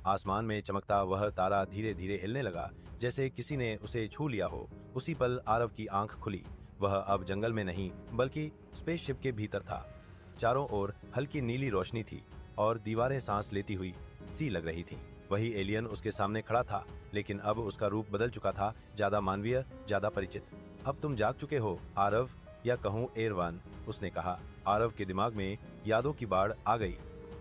आसमान में चमकता वह तारा धीरे धीरे हिलने लगा, जैसे किसी ने उसे छू लिया हो। उसी पल आरव की आंख खुली। वह अब जंगल में नहीं बल्कि स्पेसशिप के भीतर था। चारों ओर हल्की नीली रोशनी थी और दीवारें सांस लेती हुई सी लग रही थीं। वही एलियन उसके सामने खड़ा था, लेकिन अब उसका रूप बदल चुका था, ज्यादा मानवीय, ज्यादा परिचित। अब तुम जाग चुके हो आरव, या कहूँ एरवान, उसने कहा। आरव के दिमाग में यादों की बाढ़ आ गई।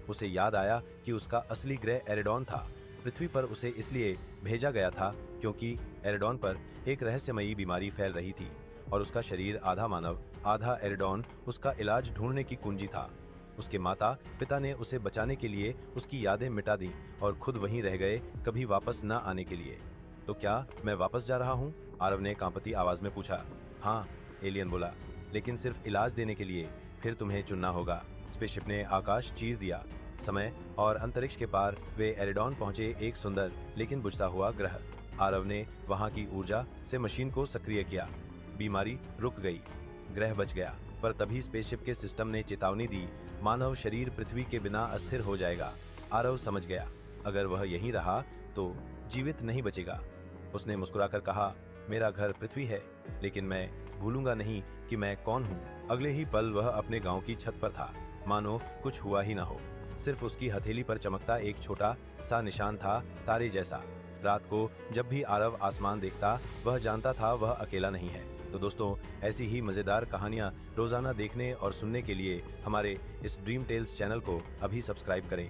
उसे याद आया कि उसका असली ग्रह एरेडॉन था। पृथ्वी पर उसे इसलिए भेजा गया था क्योंकि एरेडॉन पर एक रहस्यमयी बीमारी फैल रही थी और उसका शरीर आधा मानव आधा एरेडॉन उसका इलाज ढूंढने की कुंजी था। उसके माता पिता ने उसे बचाने के लिए उसकी यादें मिटा दी और खुद वहीं रह गए, कभी वापस न आने के लिए। तो क्या मैं वापस जा रहा हूँ? आरव ने कांपती आवाज में पूछा। हाँ, एलियन बोला, लेकिन सिर्फ इलाज देने के लिए। फिर तुम्हें चुनना होगा। स्पेसशिप ने आकाश चीर दिया। समय और अंतरिक्ष के पार वे एरेडॉन पहुंचे, एक सुंदर लेकिन बुझता हुआ ग्रह। आरव ने वहां की ऊर्जा से मशीन को सक्रिय किया। बीमारी रुक गई, ग्रह बच गया। पर तभी स्पेसशिप के सिस्टम ने चेतावनी दी, मानव शरीर पृथ्वी के बिना अस्थिर हो जाएगा। आरव समझ गया, अगर वह यहीं रहा तो जीवित नहीं बचेगा। उसने मुस्कुराकर कहा, मेरा घर पृथ्वी है, लेकिन मैं भूलूंगा नहीं कि मैं कौन हूँ। अगले ही पल वह अपने गांव की छत पर था, मानो कुछ हुआ ही ना हो। सिर्फ उसकी हथेली पर चमकता एक छोटा सा निशान था, तारे जैसा। रात को जब भी आरव आसमान देखता, वह जानता था वह अकेला नहीं है। तो दोस्तों, ऐसी ही मजेदार कहानियां रोजाना देखने और सुनने के लिए हमारे इस ड्रीम टेल्स चैनल को अभी सब्सक्राइब करें।